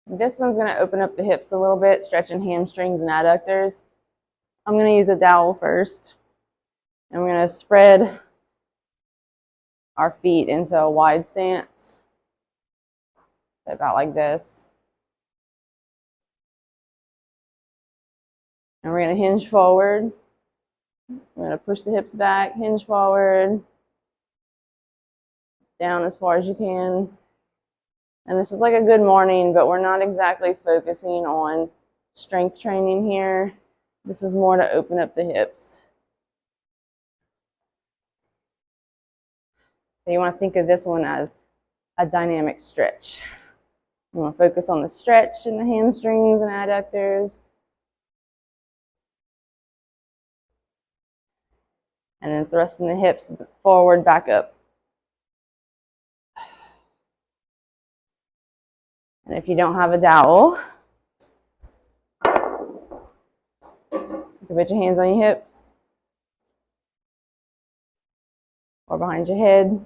This one's going to open up the hips a little bit, stretching hamstrings and adductors. I'm going to use a dowel first. And we're going to spread our feet into a wide stance, about like this. And we're going to hinge forward. We're going to push the hips back, hinge forward, down as far as you can. And this is like a good morning, but we're not exactly focusing on strength training here. This is more to open up the hips. So you want to think of this one as a dynamic stretch. You want to focus on the stretch in the hamstrings and adductors. And then thrusting the hips forward, back up. And if you don't have a dowel, you can put your hands on your hips or behind your head.